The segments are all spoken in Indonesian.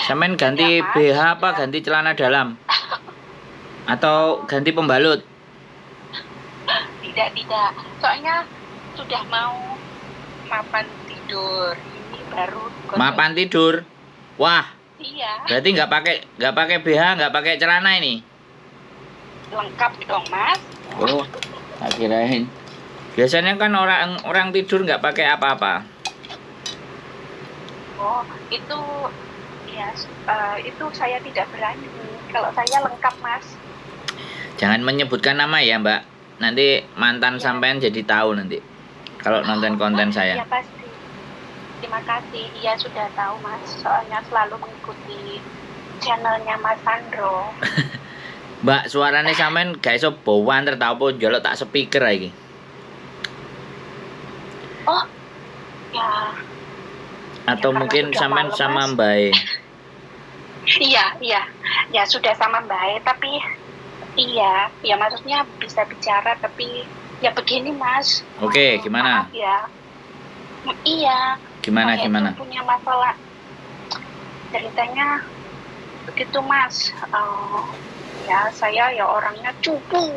Sampean ganti Mas. BH apa ganti celana dalam? Atau ganti pembalut? Tidak. Soalnya sudah mau mapan tidur. Ini baru gosok. Mapan tidur. Wah, Iya, berarti nggak pakai BH, nggak pakai celana ini. lengkap dong, Mas. Oh, tak kirain. Biasanya kan orang tidur nggak pakai apa-apa. Oh, itu ya, itu saya tidak berani. Kalau saya lengkap, Mas. Jangan menyebutkan nama ya, Mbak. Nanti mantan Ya. sampean jadi tahu nanti. Kalau nonton konten saya. Ya pasti. Terima kasih. Iya sudah tahu, Mas. Soalnya selalu mengikuti channelnya Mas Sandro. Mbak, suarane sampean gak iso bawan tertawa njolok tak speaker iki. Oh, ya. Atau Ya, mungkin sudah sampean malam, sama Mas. Mbak. Iya. Ya sudah sama Mbak, tapi iya, ya maksudnya bisa bicara, tapi ya begini, Mas. Oke, gimana? Maaf ya. Iya. Gimana? Saya itu punya masalah. Ceritanya begitu, Mas. Ya saya ya orangnya cupu.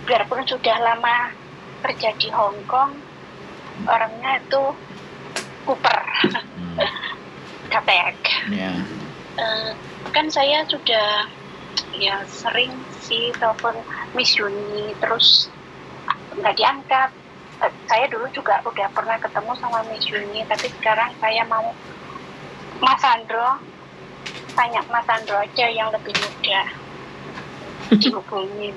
Biarpun sudah lama kerja di Hong Kong, orangnya itu kuper. Gaptek. Ya. Kan saya sudah ya sering sih telepon Miss Yuni, terus nggak diangkat. Saya dulu juga udah pernah ketemu sama Miss Yuni, tapi sekarang saya mau Mas Sandro, tanya Mas Sandro aja yang lebih muda dihubungin.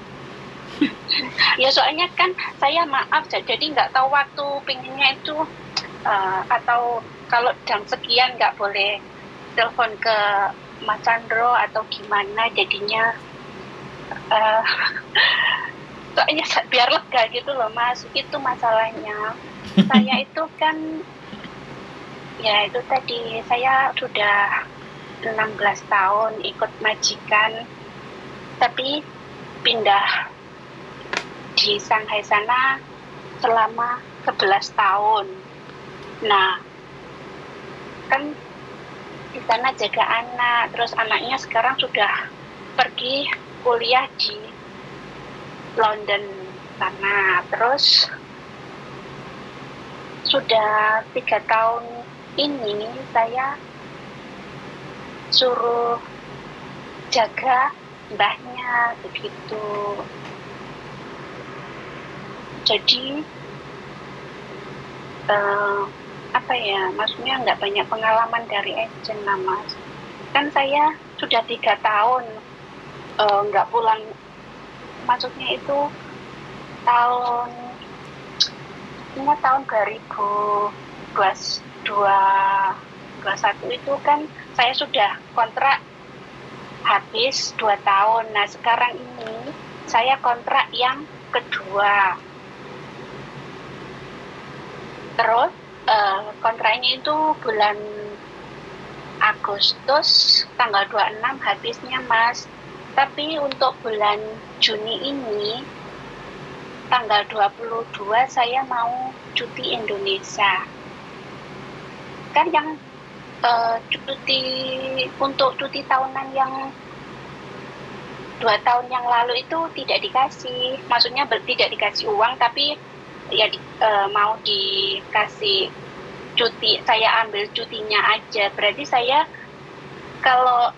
Ya soalnya kan saya maaf, jadi nggak tahu waktu pinginnya itu atau kalau jam sekian nggak boleh telepon ke Mas Sandro atau gimana, jadinya soalnya biar lega gitu loh, Mas. Itu masalahnya. Saya itu kan ya itu tadi saya sudah 16 tahun ikut majikan, tapi pindah di Shanghai sana selama 11 tahun. Nah, kan di sana jaga anak, terus anaknya sekarang sudah pergi kuliah di London sana. Terus sudah 3 tahun ini saya suruh jaga mbahnya begitu. Jadi apa ya, maksudnya nggak banyak pengalaman dari agent lah, Mas. Kan saya sudah 3 tahun nggak pulang, maksudnya itu tahun 2021 itu kan saya sudah kontrak habis 2 tahun. Nah sekarang ini saya kontrak yang kedua. Terus kontraknya itu bulan Agustus tanggal 26 habisnya, Mas. Tapi untuk bulan Juni ini tanggal 22 saya mau cuti Indonesia. Kan yang untuk cuti tahunan yang 2 tahun yang lalu itu tidak dikasih. Maksudnya tidak dikasih uang, tapi ya mau dikasih cuti. Saya ambil cutinya aja. Berarti saya kalau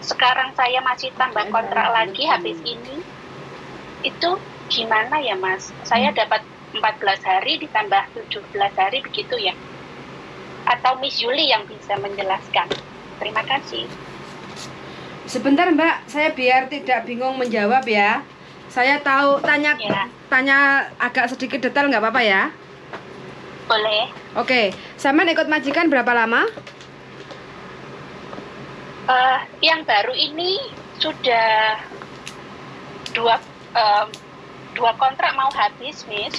sekarang saya masih tambah kontrak lagi habis ini, itu gimana ya, Mas? Saya dapat 14 hari ditambah 17 hari begitu ya? Atau Miss Yuli yang bisa menjelaskan? Terima kasih. Sebentar, Mbak, saya biar tidak bingung menjawab ya. Saya tahu tanya agak sedikit detail, nggak apa-apa ya? Boleh. Oke, sampean ikut majikan berapa lama? Yang baru ini sudah dua kontrak mau habis, Miss.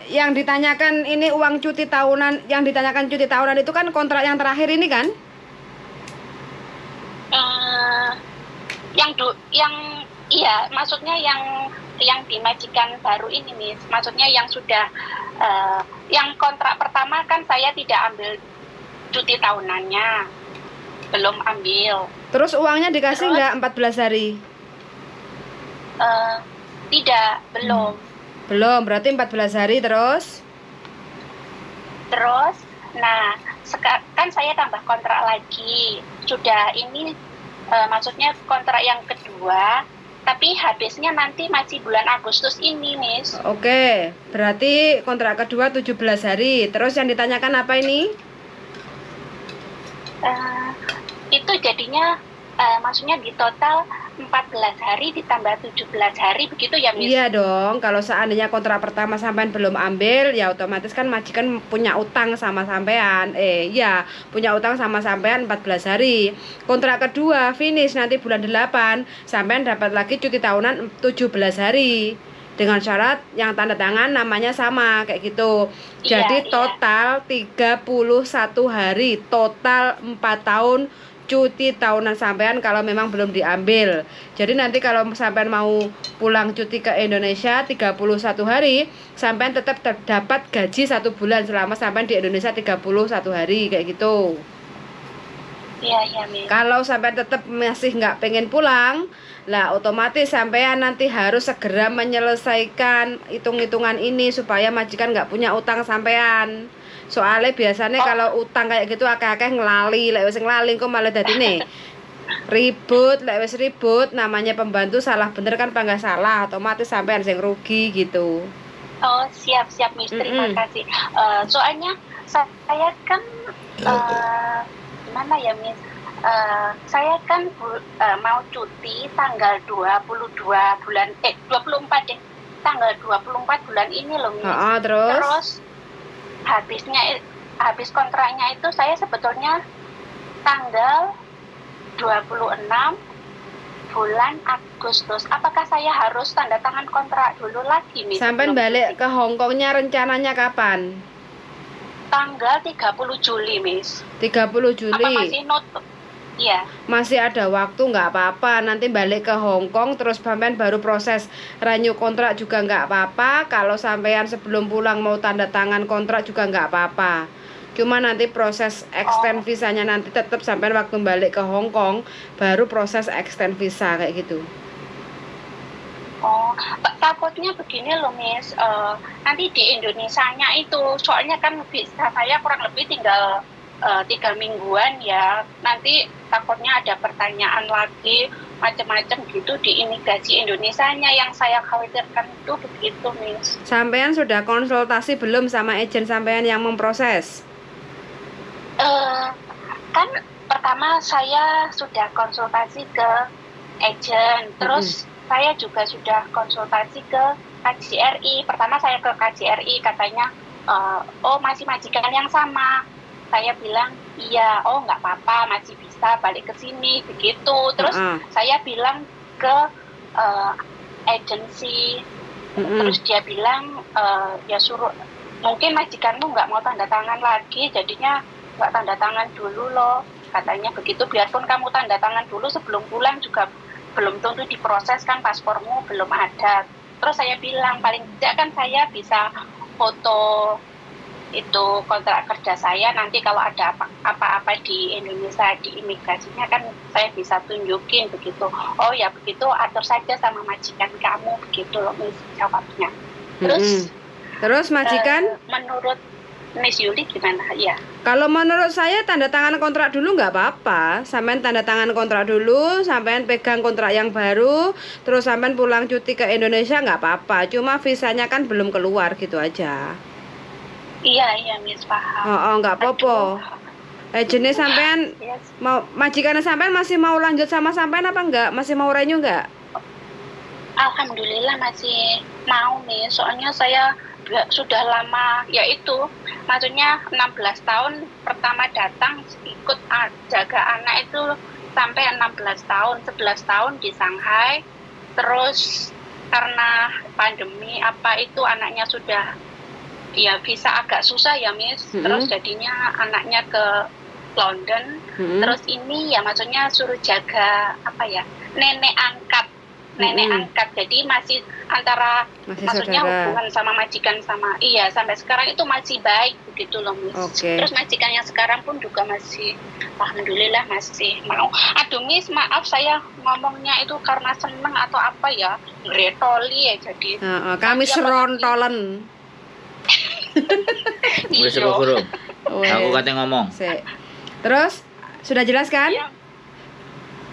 Yang ditanyakan ini uang cuti tahunan, yang ditanyakan cuti tahunan itu kan kontrak yang terakhir ini kan? Iya, maksudnya yang di majikan baru ini, Miss. Maksudnya yang sudah yang kontrak pertama kan saya tidak ambil cuti tahunannya. belum ambil. Terus uangnya dikasih Terus? nggak 14 hari? Tidak, belum. Belum, berarti 14 hari terus? Terus, nah kan saya tambah kontrak lagi. Sudah ini maksudnya kontrak yang kedua, tapi habisnya nanti masih bulan Agustus ini, Miss. Oke, berarti kontrak kedua 17 hari. Terus yang ditanyakan apa ini? Itu jadinya maksudnya di total 14 hari ditambah 17 hari begitu ya, Miss? Iya dong, kalau seandainya kontrak pertama sampean belum ambil, ya otomatis kan majikan punya utang sama sampean. Iya, punya utang sama sampean 14 hari. Kontrak kedua finish nanti bulan 8, sampean dapat lagi cuti tahunan 17 hari. Dengan syarat yang tanda tangan namanya sama kayak gitu. Iya, Jadi iya. total 31 hari, total 4 tahun cuti tahunan sampean kalau memang belum diambil. Jadi nanti kalau sampean mau pulang cuti ke Indonesia 31 hari, sampean tetap terdapat gaji 1 bulan selama sampean di Indonesia 31 hari kayak gitu. Iya, iya, Miss. Kalau sampean tetap masih nggak pengen pulang, lah otomatis sampean nanti harus segera menyelesaikan hitung-hitungan ini supaya majikan nggak punya utang sampean. Soalnya biasanya kalau utang kayak gitu akeh-akeh ngelali, lek wis ngelali kok malah dadine ribut, lek wis ribut namanya pembantu salah bener kan apa nggak salah, otomatis sampean sing rugi gitu. Oh, siap Miss, terima kasih. Soalnya saya kan gimana ya, Miss? Saya kan mau cuti tanggal 22 bulan 24 deh. Tanggal 24 bulan ini loh, Miss. Terus habis kontraknya itu saya sebetulnya tanggal 26 bulan Agustus. Apakah saya harus tanda tangan kontrak dulu lagi, Miss? Sampai balik ke Hongkongnya rencananya kapan? Tanggal 30 Juli, Miss. 30 Juli. Apa masih nutup? Iya. Masih ada waktu, nggak apa-apa. Nanti balik ke Hongkong terus sampean baru proses renew kontrak juga nggak apa-apa. Kalau sampean sebelum pulang mau tanda tangan kontrak juga nggak apa-apa. Cuma nanti proses extend visanya nanti tetap sampean waktu balik ke Hongkong baru proses extend visa kayak gitu. Oh, takutnya begini loh, Miss. Nanti di Indonesianya itu, soalnya kan visa saya kurang lebih tinggal 3 mingguan ya. Nanti takutnya ada pertanyaan lagi macam-macam gitu di imigrasi Indonesianya, yang saya khawatirkan itu begitu, Miss. Sampean sudah konsultasi belum sama agen sampean yang memproses? Kan pertama saya sudah konsultasi ke agen, terus saya juga sudah konsultasi ke KJRI. Pertama saya ke KJRI, katanya oh masih majikan yang sama. Saya bilang iya, oh nggak apa-apa, masih bisa balik ke sini begitu. Terus saya bilang ke agensi, terus dia bilang ya suruh, mungkin majikanmu nggak mau tanda tangan lagi, jadinya nggak tanda tangan dulu loh, katanya begitu. Biarpun kamu tanda tangan dulu sebelum pulang juga belum tentu diproses, kan paspormu belum ada. Terus saya bilang paling tidak kan saya bisa foto itu kontrak kerja saya, nanti kalau ada apa-apa di Indonesia di imigrasinya kan saya bisa tunjukin begitu. Oh ya begitu, atur saja sama majikan kamu begitu loh, Miss, jawabnya. Terus majikan menurut Miss Yuli gimana ya? Kalau menurut saya tanda tangan kontrak dulu nggak apa-apa. Sampean tanda tangan kontrak dulu, sampean pegang kontrak yang baru, terus sampean pulang cuti ke Indonesia nggak apa-apa. Cuma visanya kan belum keluar gitu aja. Iya Miss, paham. Nggak apa-apa. Jenis sampean mau majikan sampean masih mau lanjut sama sampean apa enggak? Masih mau renew enggak? Alhamdulillah masih mau, nih. Soalnya saya sudah lama, yaitu maksudnya 16 tahun pertama datang ikut jaga anak itu sampai 16 tahun, 11 tahun di Shanghai. Terus karena pandemi apa itu anaknya sudah ya visa agak susah ya, Miss. Terus jadinya anaknya ke London. Terus ini ya maksudnya suruh jaga apa ya, nenek angkat nenek angkat, jadi masih antara Masih maksudnya saudara. hubungan sama majikan sama iya sampai sekarang itu masih baik begitu loh Miss. Oke. Terus majikan yang sekarang pun juga masih alhamdulillah masih mau. Aduh Miss, maaf saya ngomongnya itu karena seneng atau apa ya, gretoli ya jadi. Kami Iya, serontolen. Wis Iya. guru. Wes. Aku kate ngomong. Sik. Terus sudah jelas kan? Iya.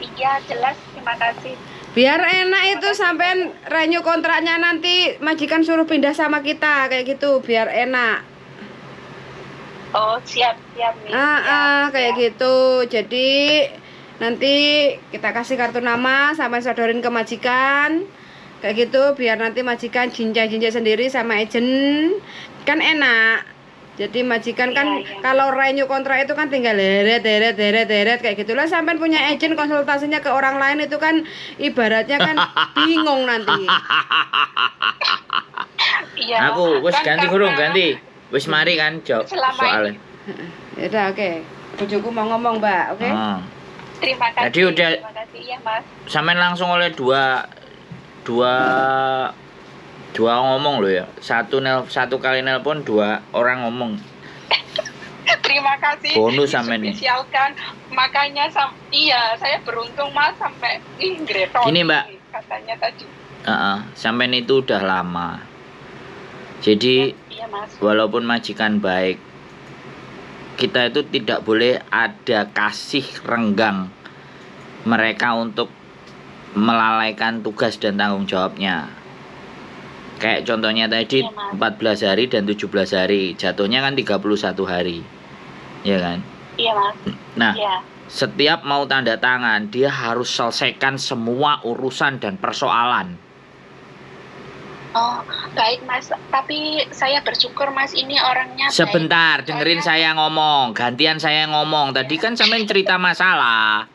Iya, jelas, terima kasih. Biar enak itu sampean renew kontraknya nanti majikan suruh pindah sama kita kayak gitu biar enak. Oh, siap Miss. Siap, Kayak siap. gitu. Jadi nanti kita kasih kartu nama sama sodorin ke majikan. Kayak gitu biar nanti majikan jinjai-jinjai sendiri sama agent. Kan enak. Jadi majikan kan Iya. kalau renew kontrak itu kan tinggal deret kayak gitulah. Sampean punya agent konsultasinya ke orang lain itu kan ibaratnya kan bingung nanti. Iya. Aku wis Kan ganti karena guru, ganti. Wis mari kan jawab Selama soalnya. Ya udah oke. Bojoku mau ngomong, Mbak. Oke. Oh. Terima kasih. Jadi udah Terima kasih ya, Mas. sampean langsung oleh dua ngomong loh ya. Satu kali nelpon dua orang ngomong. Terima kasih. Bonus sampe nih. Spesialkan. Makanya iya, saya beruntung Mas sampai gretoli. Gini, Mbak. Katanya tadi. Sampean itu udah lama. Jadi Iya, Mas. walaupun majikan baik, kita itu tidak boleh ada kasih renggang mereka untuk melalaikan tugas dan tanggung jawabnya. Kayak contohnya tadi Iya, Mas. 14 hari dan 17 hari, jatuhnya kan 31 hari. Ya kan? Iya, Mas. Nah, Iya. setiap mau tanda tangan, dia harus selesaikan semua urusan dan persoalan. Oh, baik Mas. Tapi saya bersyukur Mas ini orangnya baik. Sebentar, dengerin saya ngomong. Gantian saya ngomong. Tadi kan sampean cerita masalah.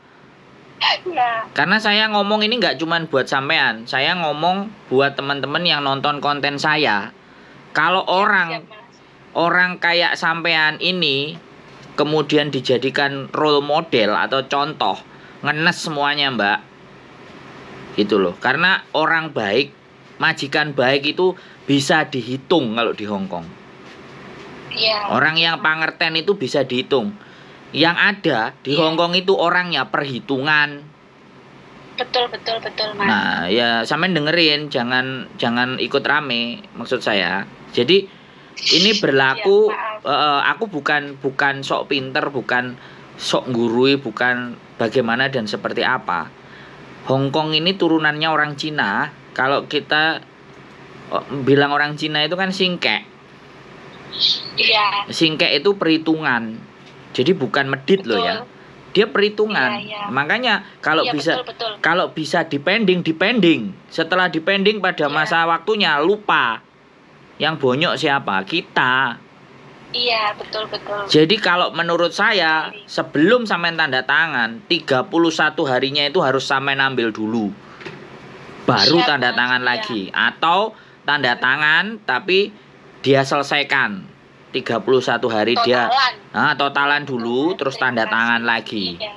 Ya. Karena saya ngomong ini nggak cuman buat sampean. Saya ngomong buat teman-teman yang nonton konten saya. Kalau Siap, Mas. orang kayak sampean ini kemudian dijadikan role model atau contoh, ngenes semuanya, Mbak. Gitu loh. Karena orang baik, majikan baik itu bisa dihitung kalau di Hong Kong. Iya. Orang yang pangerten itu bisa dihitung. Yang ada di Iya. Hong Kong itu orangnya perhitungan. Betul Mas. Nah, ya sampean dengerin, jangan ikut rame maksud saya. Jadi ini berlaku Iya, aku bukan sok pinter, bukan sok gurui, bukan bagaimana dan seperti apa. Hong Kong ini turunannya orang Cina. Kalau kita bilang orang Cina itu kan singkek. Iya. Singkek itu perhitungan. Jadi bukan medit loh ya. Dia perhitungan. Iya, iya. Makanya kalau Iya, bisa betul. kalau bisa dipending. Setelah dipending pada Iya. masa waktunya lupa. Yang bonyok siapa? Kita. Iya, betul. Jadi kalau menurut saya sebelum sampean tanda tangan 31 harinya itu harus sampean ambil dulu. Baru Siap, tanda Mas. tangan Iya. lagi atau tanda tangan tapi dia selesaikan 31 hari dia totalan dulu terus tanda tangan lagi. Iya.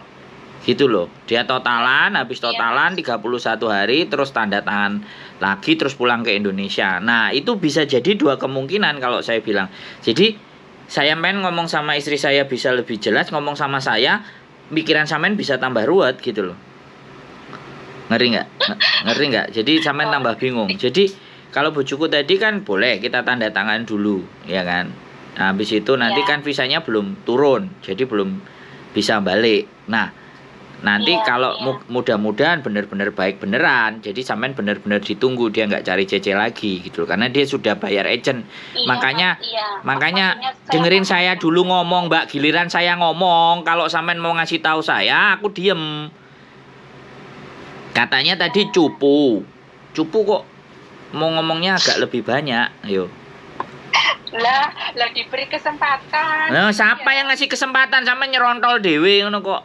Gitu loh. Dia totalan, habis Iya, totalan Mas. 31 hari terus tanda tangan lagi terus pulang ke Indonesia. Nah, itu bisa jadi dua kemungkinan kalau saya bilang. Jadi saya pengen ngomong sama istri saya bisa lebih jelas, ngomong sama saya pikiran sampean bisa tambah ruwet gitu loh. Ngeri nggak? Jadi sampean tambah bingung. Jadi kalau bojoku tadi kan boleh kita tanda tangan dulu, ya kan? Nah, habis itu nanti Ya. kan visanya belum turun, jadi belum bisa balik. Nah, nanti Iya, kalau iya. mudah-mudahan benar-benar baik beneran, jadi sampean benar-benar ditunggu, dia nggak cari CC lagi gitu loh, karena dia sudah bayar agent. Iya, Makanya Mas, iya. Makanya Maksudnya dengerin saya dulu ngomong, Mbak. Giliran saya ngomong, kalau sampean mau ngasih tahu saya, aku diem. Katanya tadi cupu kok mau ngomongnya agak lebih banyak. Ayo. lah diberi kesempatan. Nah, siapa Iya. yang ngasih kesempatan sampe nyerontol dewe ngono kok?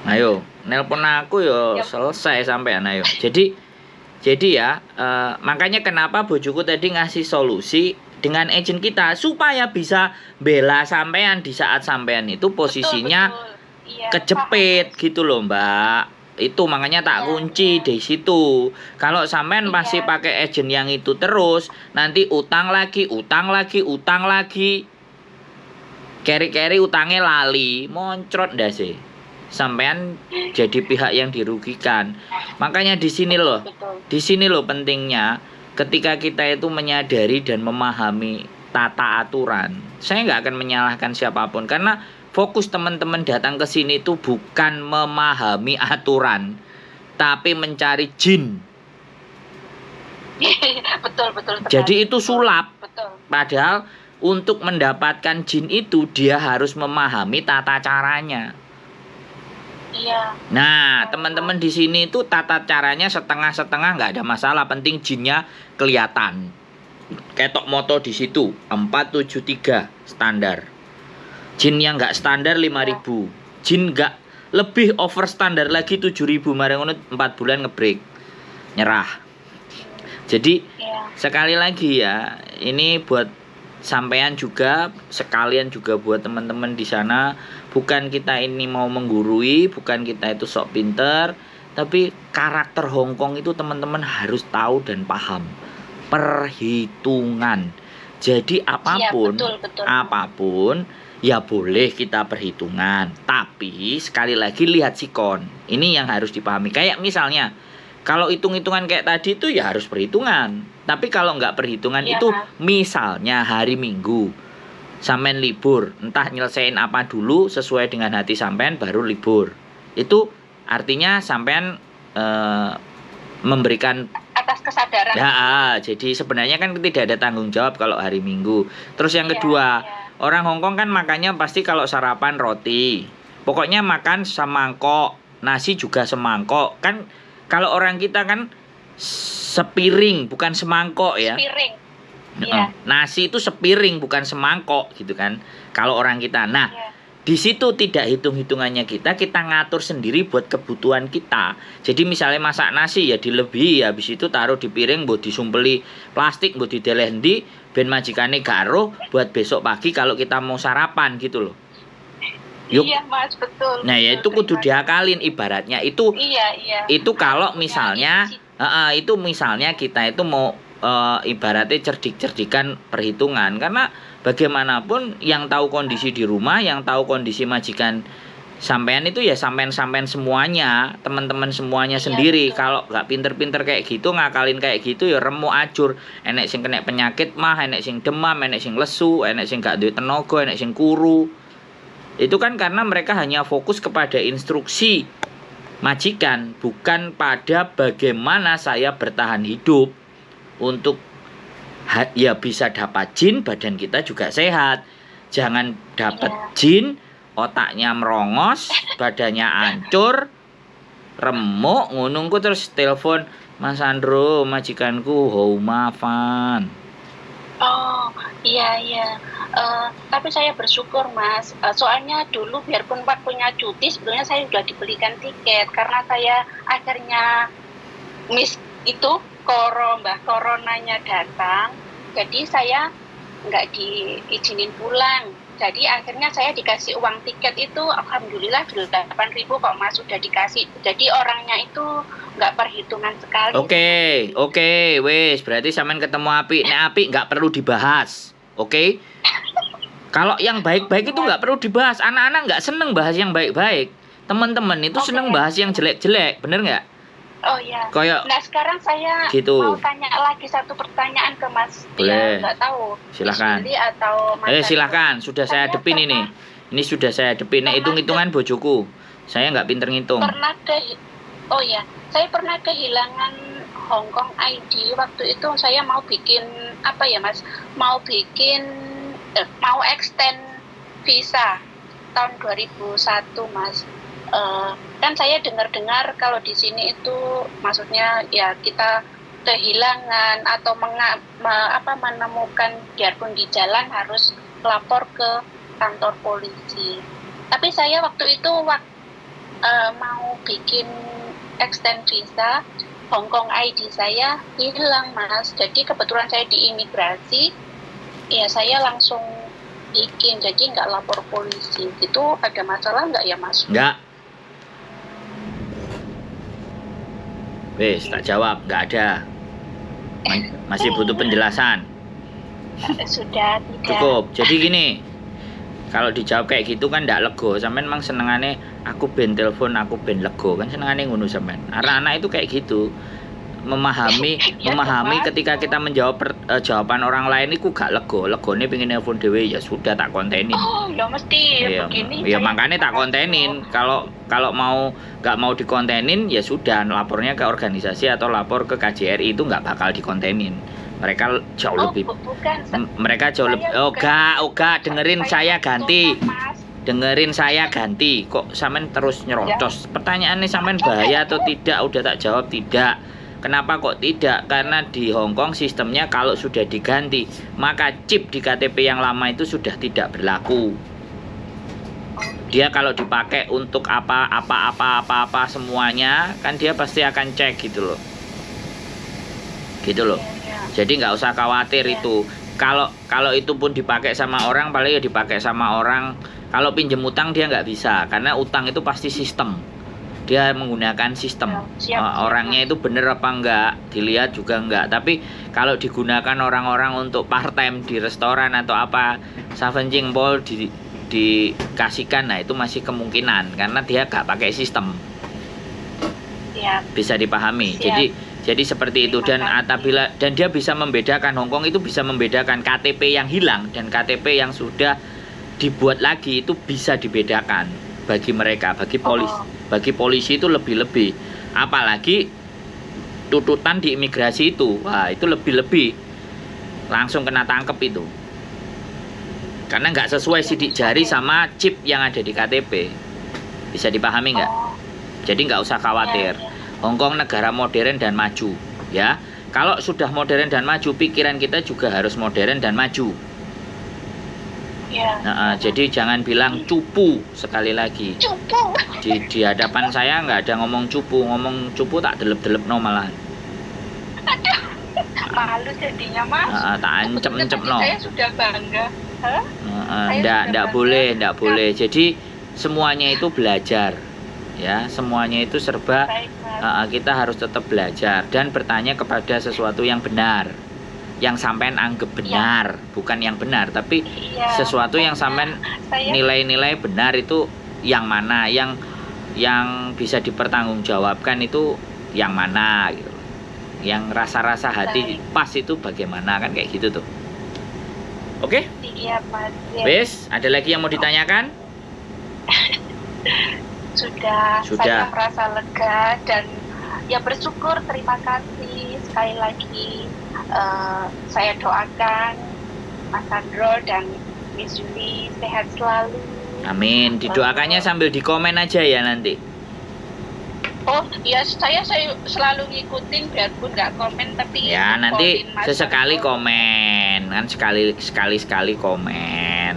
Ayo, nelpon aku yo Yap. selesai sampean ayo. Jadi ya makanya kenapa bojoku tadi ngasih solusi dengan agent kita supaya bisa bela sampean di saat sampean itu posisinya Betul. Iya, kejepit paham, Mas. gitu loh, Mbak. itu makanya tak kunci di situ. Kalau sampean masih pakai agent yang itu terus, nanti utang lagi. Keri-keri utangnya lali, moncrot ndak sih? Sampean jadi pihak yang dirugikan. Makanya di sini loh. Di sini loh pentingnya ketika kita itu menyadari dan memahami tata aturan. Saya nggak akan menyalahkan siapapun karena fokus teman-teman datang ke sini itu bukan memahami aturan, tapi mencari jin. Betul. Jadi itu sulap. Betul. Padahal untuk mendapatkan jin itu dia harus memahami tata caranya. Iya. Nah, teman-teman di sini itu tata caranya setengah-setengah nggak ada masalah, penting jinnya kelihatan. Ketok moto di situ 473 standar. Jin yang nggak standar 5.000. Jin nggak lebih over standar lagi 7.000. Mari ngono 4 bulan ngebreak. Nyerah. Jadi sekali lagi ya, ini buat sampean juga, sekalian juga buat teman-teman di sana, bukan kita ini mau menggurui, bukan kita itu sok pinter, tapi karakter Hongkong itu teman-teman harus tahu dan paham. Perhitungan. Jadi apapun, betul. apapun ya boleh kita perhitungan, tapi sekali lagi lihat sikon. Ini yang harus dipahami. Kayak misalnya kalau hitung-hitungan kayak tadi itu ya harus perhitungan. Tapi kalau nggak perhitungan itu misalnya hari Minggu sampean libur, entah nyelesain apa dulu sesuai dengan hati sampean baru libur. Itu artinya sampean memberikan atas kesadaran. Ya, jadi sebenarnya kan tidak ada tanggung jawab kalau hari Minggu. Terus yang kedua, orang Hongkong kan makannya pasti kalau sarapan roti. Pokoknya makan semangkok, nasi juga semangkok. Kan kalau orang kita kan sepiring bukan semangkok ya. Sepiring. Nasi itu sepiring bukan semangkok gitu kan. Kalau orang kita. Nah, di situ tidak hitung-hitungannya kita ngatur sendiri buat kebutuhan kita. Jadi misalnya masak nasi ya dilebihi, habis itu taruh di piring buat disumpeli plastik, buat didelendi ben majikane garo buat besok pagi kalau kita mau sarapan gitu loh. Yuk. Iya Mas, betul. Nah ya itu kudu diakalin ibaratnya itu. Iya. Itu kalau misalnya itu misalnya kita itu mau ibaratnya cerdik-cerdikan perhitungan, karena bagaimanapun yang tahu kondisi di rumah, yang tahu kondisi majikan sampean itu ya sampean semuanya, teman-teman semuanya sendiri. Kalau nggak pinter-pinter kayak gitu, ngakalin kayak gitu ya remuk ajur. Enek sing kena penyakit mah, enek sing demam, enek sing lesu, enek sing gak duwe tenaga, enek sing kuru. Itu kan karena mereka hanya fokus kepada instruksi majikan, bukan pada bagaimana saya bertahan hidup untuk ya bisa dapat jin, badan kita juga sehat. Jangan dapat jin, otaknya merongos, badannya hancur, remuk, ngunungku terus telepon, Mas Andro, majikanku maafan. Oh, iya. Tapi saya bersyukur Mas, soalnya dulu biarpun waktunya cuti sebetulnya saya sudah dibelikan tiket karena saya akhirnya miss itu coronanya datang, jadi saya nggak diizinin pulang. Jadi akhirnya saya dikasih uang tiket itu, alhamdulillah 8.000 kok Mas, sudah dikasih. Jadi orangnya itu nggak perhitungan sekali. Oke, wes berarti sampean ketemu Api. Nek Api nggak perlu dibahas, oke? Kalau yang baik-baik itu nggak perlu dibahas. Anak-anak nggak seneng bahas yang baik-baik. Teman-teman itu seneng bahas yang jelek-jelek, bener nggak? Oh iya. Nah sekarang saya gitu. Mau tanya lagi satu pertanyaan ke Mas. Boleh. Nggak tahu. Silakan. Atau Mas silakan. Sudah saya hadepin ini. Ini sudah saya hadepin. Nah, hitung-hitungan bojoku. Saya nggak pinter ngitung. Saya pernah kehilangan Hongkong ID. Waktu itu saya mau bikin apa ya Mas? Mau extend visa tahun 2001 Mas. Kan saya dengar-dengar kalau di sini itu maksudnya ya kita kehilangan atau menemukan biarpun di jalan harus lapor ke kantor polisi. Tapi saya waktu itu mau bikin extend visa, Hongkong ID saya hilang Mas. Jadi kebetulan saya di imigrasi, ya saya langsung bikin, jadi nggak lapor polisi. Itu ada masalah nggak ya Mas? Nggak. Wes, tak jawab, nggak ada. Masih butuh penjelasan. Sudah tidak. Cukup. Jadi gini, kalau dijawab kayak gitu kan ndak lego. Sampean memang senengane aku ben telepon, aku ben lego kan senengane ngono sampean. Anak-anak itu kayak gitu. Memahami Ya, memahami Mas. ketika kita menjawab jawaban orang lain itu gak lego. Legone pengen nelpon dhewe ya sudah tak kontenin. Oh, ya mesti Iya, begini. ya saya makanya tak terima kasih kontenin. loh. Kalau mau nggak mau dikontenin ya sudah, lapornya ke organisasi atau lapor ke KJRI itu nggak bakal dikontenin. Mereka jauh Oh, lebih bukan. mereka jauh lebih oga dengerin saya ganti. Mas. Dengerin saya ganti. Kok sampean terus nyerocos? Pertanyaannya sampean bahaya atau tidak? Udah tak jawab tidak. Kenapa kok tidak? Karena di Hong Kong sistemnya kalau sudah diganti, maka chip di KTP yang lama itu sudah tidak berlaku. Dia kalau dipakai untuk apa semuanya, kan dia pasti akan cek gitu loh. Gitu loh. Iya. Jadi nggak usah khawatir Iya. itu. Kalau itu pun dipakai sama orang, paling ya dipakai sama orang. Kalau pinjem utang dia nggak bisa, karena utang itu pasti sistem. Dia menggunakan sistem. Siap, Orangnya itu bener apa enggak, dilihat juga enggak. Tapi kalau digunakan orang-orang untuk part time di restoran atau apa, Savencing Pol dikasihkan, nah itu masih kemungkinan karena dia nggak pakai sistem. Siap. Bisa dipahami. Siap. Jadi seperti itu. Dan Terima kasih. apabila dan dia bisa membedakan, Hong Kong itu bisa membedakan KTP yang hilang dan KTP yang sudah dibuat lagi, itu bisa dibedakan bagi mereka, bagi polisi. Oh. Bagi polisi itu lebih-lebih. Apalagi tuntutan di imigrasi itu. Wah, itu lebih-lebih. Langsung kena tangkep itu. Karena nggak sesuai sidik jari sama chip yang ada di KTP. Bisa dipahami nggak? Oh, Jadi nggak usah khawatir. iya, Hong Kong negara modern dan maju, ya. Kalau sudah modern dan maju, pikiran kita juga harus modern dan maju. iya. Jadi jangan bilang cupu sekali lagi. Cupu. Di hadapan saya nggak ada ngomong cupu tak delep-delep no malah. Malu jadinya, Mas. Tak ancem-ancem no. Saya sudah bangga. Hah? Saya Nggak sudah boleh, bangga. nggak boleh. Jadi semuanya itu belajar, ya. Semuanya itu serba Baik, Mas. kita harus tetap belajar dan bertanya kepada sesuatu yang benar, yang sampean anggap benar, bukan yang benar, tapi Iya, sesuatu yang makanya sampean saya nilai-nilai benar itu yang mana, yang bisa dipertanggungjawabkan itu yang mana gitu. Yang rasa-rasa hati pas itu bagaimana, kan kayak gitu tuh. Oke? iya, Mas. Ya. Wes, ada lagi yang mau ditanyakan? Sudah. Sudah. Saya merasa lega dan ya bersyukur, terima kasih sekali lagi. Saya doakan Mas Sandro dan Miss Yuli sehat selalu. Amin. Didoakannya sambil di komen aja ya nanti. Oh ya, saya selalu ngikutin biarpun nggak komen, tapi Ya nanti ngikutin Mas sesekali Sandro. komen, kan sekali komen.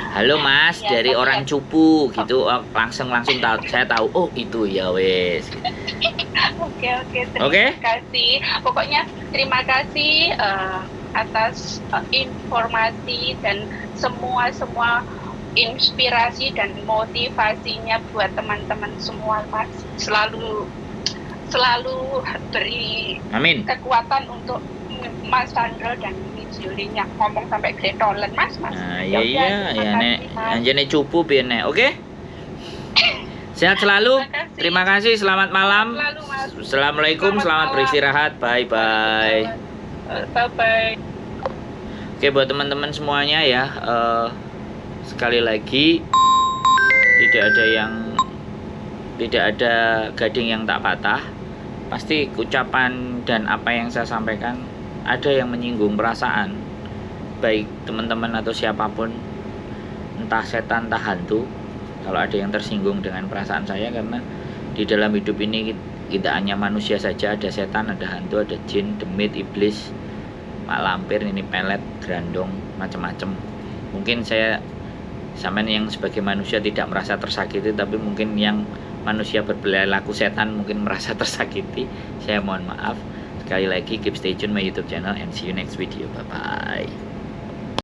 Halo Mas, Ya, dari tapi orang ya. Cupu gitu. Langsung tahu, saya tahu. Oh itu ya wes. Oke, terima Oke? kasih. Pokoknya terima kasih atas informasi dan semua inspirasi dan motivasinya buat teman-teman semua, Mas. Selalu beri Amin. kekuatan untuk Mas Sandro dan Miss Yuli yang ngomong sampai gretolen, Mas. Nah, Ya iya udah, ya terima nek kasih, Mas. anjene Cupu piye nek. Oke? Sehat selalu. Terima kasih. Selamat malam. Selalu, Mas. Assalamualaikum. Selamat Selamat malam. beristirahat. Bye bye. Bye. Oke, buat teman-teman semuanya ya, sekali lagi tidak ada gading yang tak patah. Pasti ucapan dan apa yang saya sampaikan ada yang menyinggung perasaan baik teman-teman atau siapapun, entah setan entah hantu. Kalau ada yang tersinggung dengan perasaan saya, karena di dalam hidup ini tidak hanya manusia saja, ada setan, ada hantu, ada jin, demit, iblis, mak lampir, ini pelet, grandong, macam-macam. Mungkin saya sampean yang sebagai manusia tidak merasa tersakiti, tapi mungkin yang manusia berperilaku setan mungkin merasa tersakiti. Saya mohon maaf. Sekali lagi, keep stay tune my YouTube channel and see you next video. Bye bye.